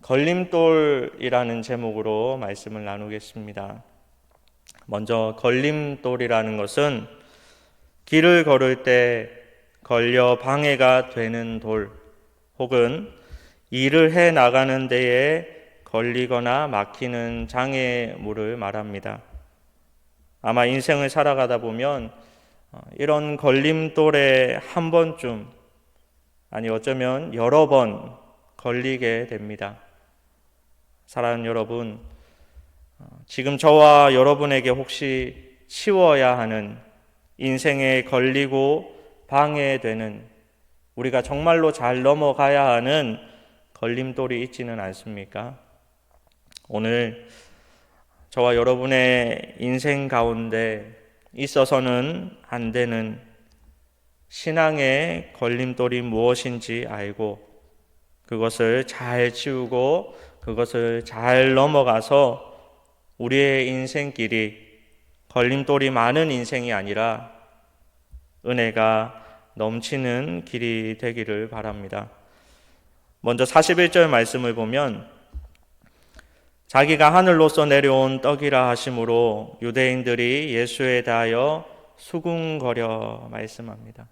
걸림돌이라는 제목으로 말씀을 나누겠습니다. 먼저 걸림돌이라는 것은 길을 걸을 때 걸려 방해가 되는 돌, 혹은 일을 해 나가는 데에 걸리거나 막히는 장애물을 말합니다. 아마 인생을 살아가다 보면 이런 걸림돌에 한 번쯤, 아니 어쩌면 여러 번 걸리게 됩니다. 사랑하는 여러분, 지금 저와 여러분에게 혹시 치워야 하는, 인생에 걸리고 방해되는, 우리가 정말로 잘 넘어가야 하는 걸림돌이 있지는 않습니까? 오늘 저와 여러분의 인생 가운데 있어서는 안 되는 신앙의 걸림돌이 무엇인지 알고 그것을 잘 치우고 그것을 잘 넘어가서 우리의 인생길이 걸림돌이 많은 인생이 아니라 은혜가 넘치는 길이 되기를 바랍니다. 먼저 41절 말씀을 보면 자기가 하늘로서 내려온 떡이라 하심으로 유대인들이 예수에 대하여 수군거려 말씀합니다.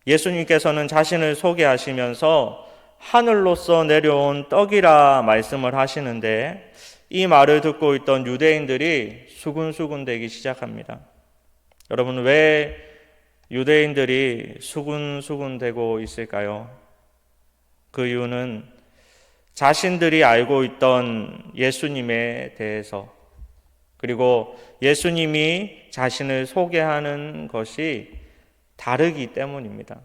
예수님께서는 자신을 소개하시면서 하늘로서 내려온 떡이라 말씀을 하시는데 이 말을 듣고 있던 유대인들이 수군수군대기 시작합니다. 여러분, 왜 유대인들이 수군수군대고 있을까요? 그 이유는 자신들이 알고 있던 예수님에 대해서, 그리고 예수님이 자신을 소개하는 것이 다르기 때문입니다.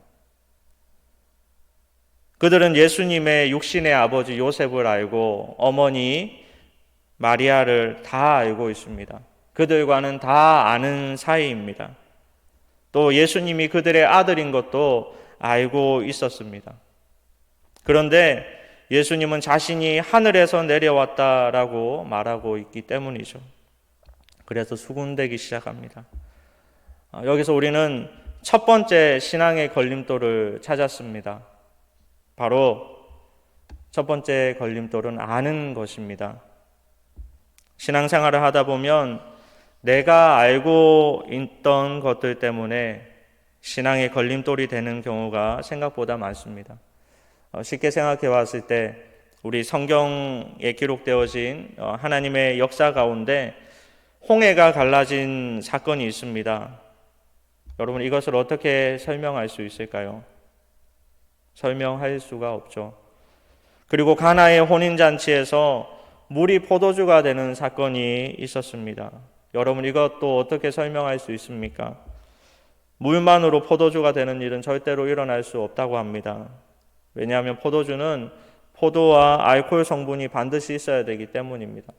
그들은 예수님의 육신의 아버지 요셉을 알고 어머니 마리아를 다 알고 있습니다. 그들과는 다 아는 사이입니다. 또 예수님이 그들의 아들인 것도 알고 있었습니다. 그런데 예수님은 자신이 하늘에서 내려왔다라고 말하고 있기 때문이죠. 그래서 수군대기 시작합니다. 여기서 우리는 첫 번째 신앙의 걸림돌을 찾았습니다. 바로 첫 번째 걸림돌은 아는 것입니다. 신앙생활을 하다 보면 내가 알고 있던 것들 때문에 신앙의 걸림돌이 되는 경우가 생각보다 많습니다. 쉽게 생각해 봤을 때 우리 성경에 기록되어진 하나님의 역사 가운데 홍해가 갈라진 사건이 있습니다. 여러분, 이것을 어떻게 설명할 수 있을까요? 설명할 수가 없죠. 그리고 가나의 혼인잔치에서 물이 포도주가 되는 사건이 있었습니다. 여러분, 이것도 어떻게 설명할 수 있습니까? 물만으로 포도주가 되는 일은 절대로 일어날 수 없다고 합니다. 왜냐하면 포도주는 포도와 알코올 성분이 반드시 있어야 되기 때문입니다.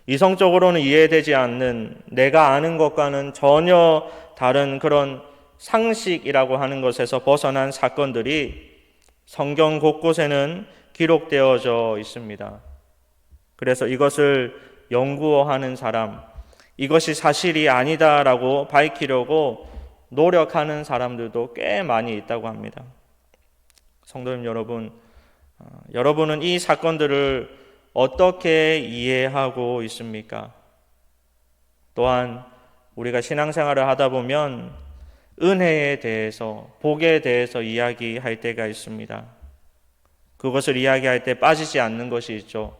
이성적으로는 이해되지 않는, 내가 아는 것과는 전혀 다른 그런 상식이라고 하는 것에서 벗어난 사건들이 성경 곳곳에는 기록되어져 있습니다. 그래서 이것을 연구하는 사람, 이것이 사실이 아니다라고 밝히려고 노력하는 사람들도 꽤 많이 있다고 합니다. 성도님 여러분, 여러분은 이 사건들을 어떻게 이해하고 있습니까? 또한 우리가 신앙생활을 하다 보면 은혜에 대해서, 복에 대해서 이야기할 때가 있습니다. 그것을 이야기할 때 빠지지 않는 것이 있죠.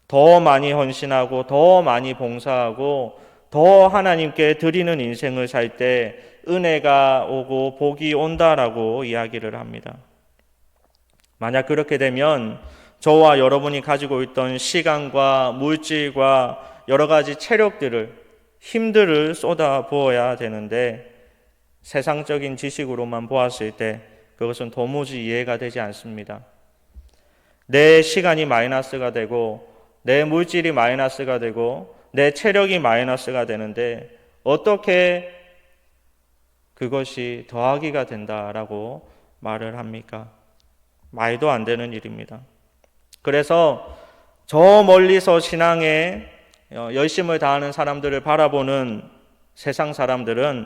더 많이 헌신하고 더 많이 봉사하고 더 하나님께 드리는 인생을 살 때 은혜가 오고 복이 온다라고 이야기를 합니다. 만약 그렇게 되면 저와 여러분이 가지고 있던 시간과 물질과 여러 가지 체력들을, 힘들을 쏟아 부어야 되는데 세상적인 지식으로만 보았을 때 그것은 도무지 이해가 되지 않습니다. 내 시간이 마이너스가 되고 내 물질이 마이너스가 되고 내 체력이 마이너스가 되는데 어떻게 그것이 더하기가 된다라고 말을 합니까? 말도 안 되는 일입니다. 그래서 저 멀리서 신앙에 열심을 다하는 사람들을 바라보는 세상 사람들은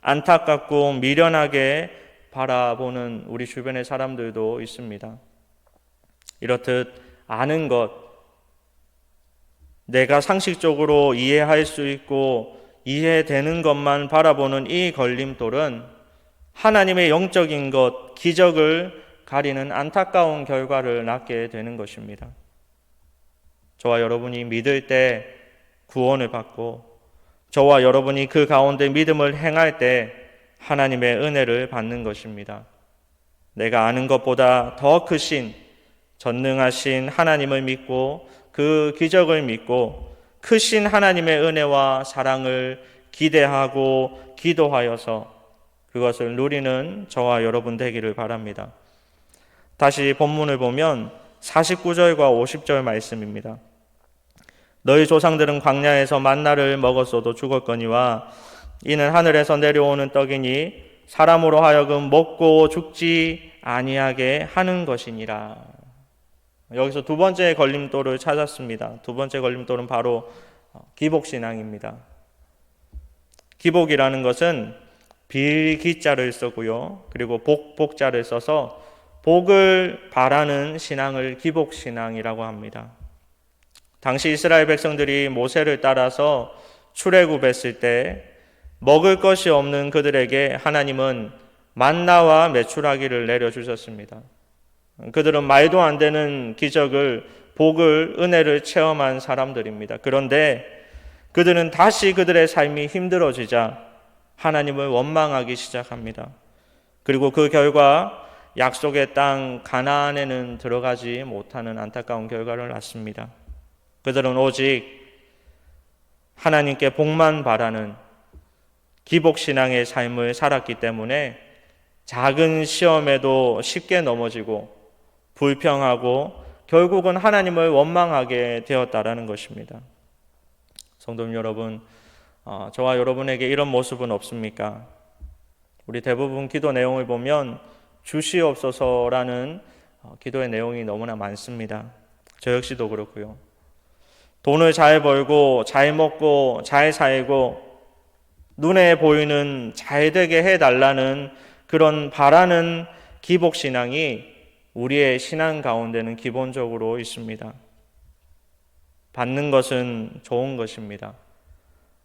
안타깝고 미련하게 바라보는 우리 주변의 사람들도 있습니다. 이렇듯 아는 것, 내가 상식적으로 이해할 수 있고 이해되는 것만 바라보는 이 걸림돌은 하나님의 영적인 것, 기적을 가리는 안타까운 결과를 낳게 되는 것입니다. 저와 여러분이 믿을 때 구원을 받고 저와 여러분이 그 가운데 믿음을 행할 때 하나님의 은혜를 받는 것입니다. 내가 아는 것보다 더 크신 전능하신 하나님을 믿고 그 기적을 믿고 크신 하나님의 은혜와 사랑을 기대하고 기도하여서 그것을 누리는 저와 여러분 되기를 바랍니다. 다시 본문을 보면 49절과 50절 말씀입니다. 너희 조상들은 광야에서 만나를 먹었어도 죽었거니와 이는 하늘에서 내려오는 떡이니 사람으로 하여금 먹고 죽지 아니하게 하는 것이니라. 여기서 두 번째 걸림돌을 찾았습니다. 두 번째 걸림돌은 바로 기복신앙입니다. 기복이라는 것은 빌기자를 쓰고요. 그리고 복자를 써서 복을 바라는 신앙을 기복신앙이라고 합니다. 당시 이스라엘 백성들이 모세를 따라서 출애굽했을 때 먹을 것이 없는 그들에게 하나님은 만나와 메추라기를 내려주셨습니다. 그들은 말도 안 되는 기적을, 복을, 은혜를 체험한 사람들입니다. 그런데 그들은 다시 그들의 삶이 힘들어지자 하나님을 원망하기 시작합니다. 그리고 그 결과 약속의 땅 가나안에는 들어가지 못하는 안타까운 결과를 낳습니다. 그들은 오직 하나님께 복만 바라는 기복신앙의 삶을 살았기 때문에 작은 시험에도 쉽게 넘어지고 불평하고 결국은 하나님을 원망하게 되었다라는 것입니다. 성도님 여러분, 저와 여러분에게 이런 모습은 없습니까? 우리 대부분 기도 내용을 보면 주시옵소서라는 기도의 내용이 너무나 많습니다. 저 역시도 그렇고요. 돈을 잘 벌고 잘 먹고 잘 살고 눈에 보이는 잘 되게 해달라는 그런 바라는 기복신앙이 우리의 신앙 가운데는 기본적으로 있습니다. 받는 것은 좋은 것입니다.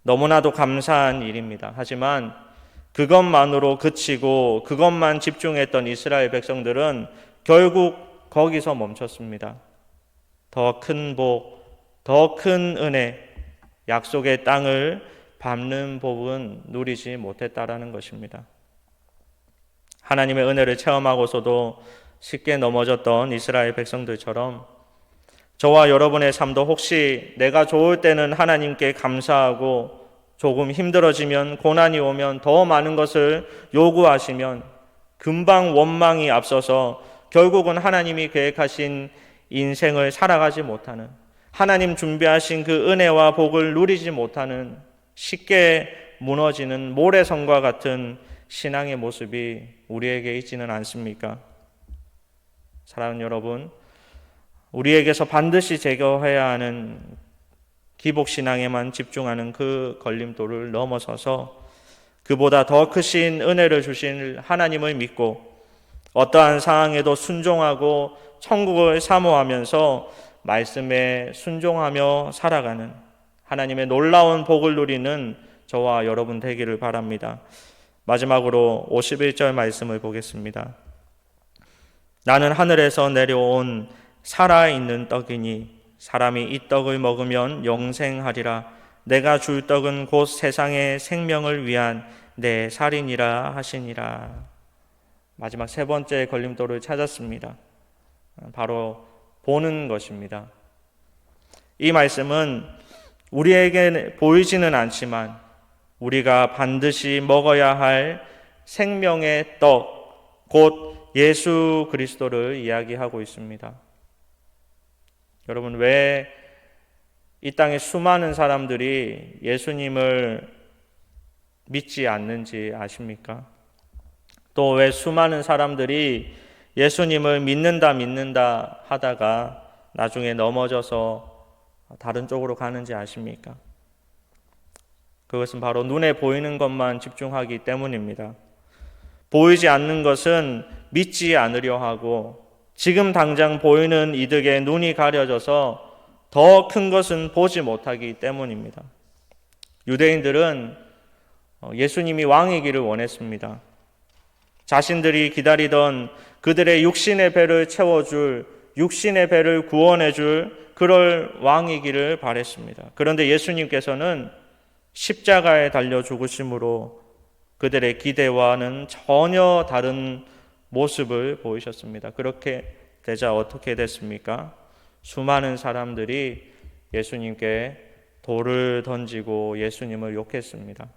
너무나도 감사한 일입니다. 하지만 그것만으로 그치고 그것만 집중했던 이스라엘 백성들은 결국 거기서 멈췄습니다. 더 큰 복, 더 큰 은혜, 약속의 땅을 밟는 복은 누리지 못했다라는 것입니다. 하나님의 은혜를 체험하고서도 쉽게 넘어졌던 이스라엘 백성들처럼 저와 여러분의 삶도 혹시 내가 좋을 때는 하나님께 감사하고 조금 힘들어지면 고난이 오면 더 많은 것을 요구하시면 금방 원망이 앞서서 결국은 하나님이 계획하신 인생을 살아가지 못하는, 하나님 준비하신 그 은혜와 복을 누리지 못하는, 쉽게 무너지는 모래성과 같은 신앙의 모습이 우리에게 있지는 않습니까? 사랑하는 여러분, 우리에게서 반드시 제거해야 하는 기복신앙에만 집중하는 그 걸림돌을 넘어서서 그보다 더 크신 은혜를 주신 하나님을 믿고 어떠한 상황에도 순종하고 천국을 사모하면서 말씀에 순종하며 살아가는 하나님의 놀라운 복을 누리는 저와 여러분 되기를 바랍니다. 마지막으로 51절 말씀을 보겠습니다. 나는 하늘에서 내려온 살아있는 떡이니 사람이 이 떡을 먹으면 영생하리라. 내가 줄 떡은 곧 세상의 생명을 위한 내 살이니라 하시니라. 마지막 세 번째 걸림돌을 찾았습니다. 바로 보는 것입니다. 이 말씀은 우리에게 보이지는 않지만 우리가 반드시 먹어야 할 생명의 떡, 곧 예수 그리스도를 이야기하고 있습니다. 여러분, 왜 이 땅에 수많은 사람들이 예수님을 믿지 않는지 아십니까? 또 왜 수많은 사람들이 예수님을 믿는다 하다가 나중에 넘어져서 다른 쪽으로 가는지 아십니까? 그것은 바로 눈에 보이는 것만 집중하기 때문입니다. 보이지 않는 것은 믿지 않으려 하고 지금 당장 보이는 이득에 눈이 가려져서 더 큰 것은 보지 못하기 때문입니다. 유대인들은 예수님이 왕이기를 원했습니다. 자신들이 기다리던 그들의 육신의 배를 채워줄, 육신의 배를 구원해줄 그럴 왕이기를 바랬습니다. 그런데 예수님께서는 십자가에 달려 죽으심으로 그들의 기대와는 전혀 다른 모습을 보이셨습니다. 그렇게 되자 어떻게 됐습니까? 수많은 사람들이 예수님께 돌을 던지고 예수님을 욕했습니다.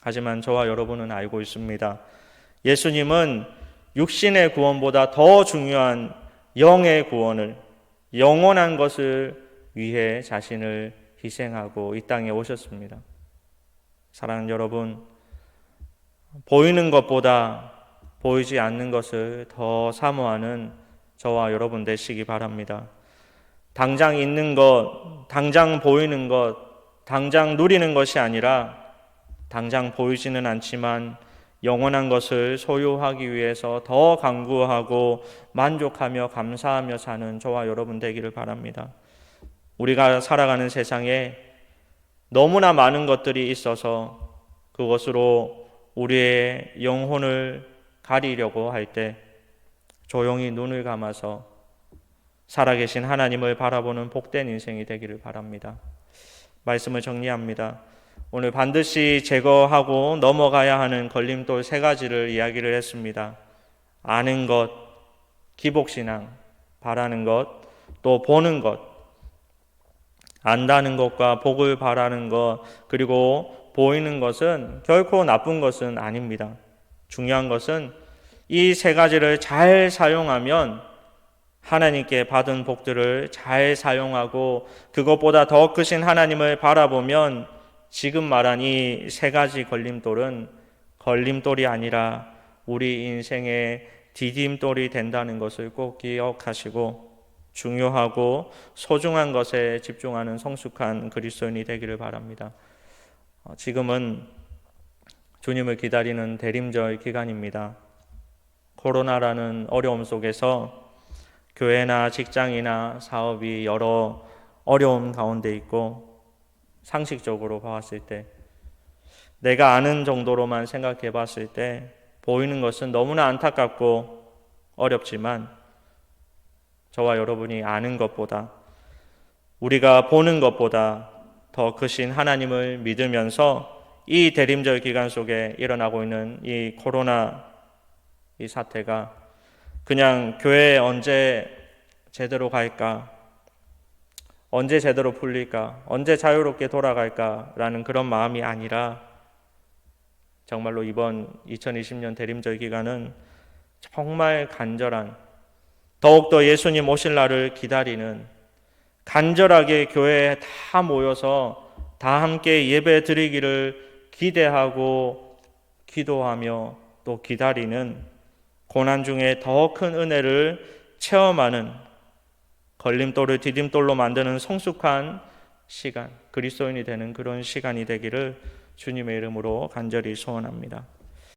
하지만 저와 여러분은 알고 있습니다. 예수님은 육신의 구원보다 더 중요한 영의 구원을, 영원한 것을 위해 자신을 희생하고 이 땅에 오셨습니다. 사랑하는 여러분, 보이는 것보다 보이지 않는 것을 더 사모하는 저와 여러분 되시기 바랍니다. 당장 있는 것, 당장 보이는 것, 당장 누리는 것이 아니라 당장 보이지는 않지만 영원한 것을 소유하기 위해서 더 강구하고 만족하며 감사하며 사는 저와 여러분 되기를 바랍니다. 우리가 살아가는 세상에 너무나 많은 것들이 있어서 그것으로 우리의 영혼을 가리려고 할 때 조용히 눈을 감아서 살아계신 하나님을 바라보는 복된 인생이 되기를 바랍니다. 말씀을 정리합니다. 오늘 반드시 제거하고 넘어가야 하는 걸림돌 3가지를 이야기를 했습니다. 아는 것, 기복신앙, 바라는 것, 또 보는 것. 안다는 것과 복을 바라는 것, 그리고 보이는 것은 결코 나쁜 것은 아닙니다. 중요한 것은 이 3가지를 잘 사용하면 하나님께 받은 복들을 잘 사용하고 그것보다 더 크신 하나님을 바라보면 지금 말한 이 3가지 걸림돌은 걸림돌이 아니라 우리 인생의 디딤돌이 된다는 것을 꼭 기억하시고 중요하고 소중한 것에 집중하는 성숙한 그리스도인이 되기를 바랍니다. 지금은 주님을 기다리는 대림절 기간입니다. 코로나라는 어려움 속에서 교회나 직장이나 사업이 여러 어려움 가운데 있고 상식적으로 봤을 때 내가 아는 정도로만 생각해 봤을 때 보이는 것은 너무나 안타깝고 어렵지만 저와 여러분이 아는 것보다 우리가 보는 것보다 더 크신 하나님을 믿으면서 이 대림절 기간 속에 일어나고 있는 이 코로나 이 사태가 그냥 교회에 언제 제대로 갈까? 언제 제대로 풀릴까? 언제 자유롭게 돌아갈까라는 그런 마음이 아니라 정말로 이번 2020년 대림절 기간은 정말 간절한 더욱더 예수님 오실 날을 기다리는 간절하게 교회에 다 모여서 다 함께 예배 드리기를 기대하고 기도하며 또 기다리는 고난 중에 더 큰 은혜를 체험하는 걸림돌을 디딤돌로 만드는 성숙한 시간, 그리스도인이 되는 그런 시간이 되기를 주님의 이름으로 간절히 소원합니다.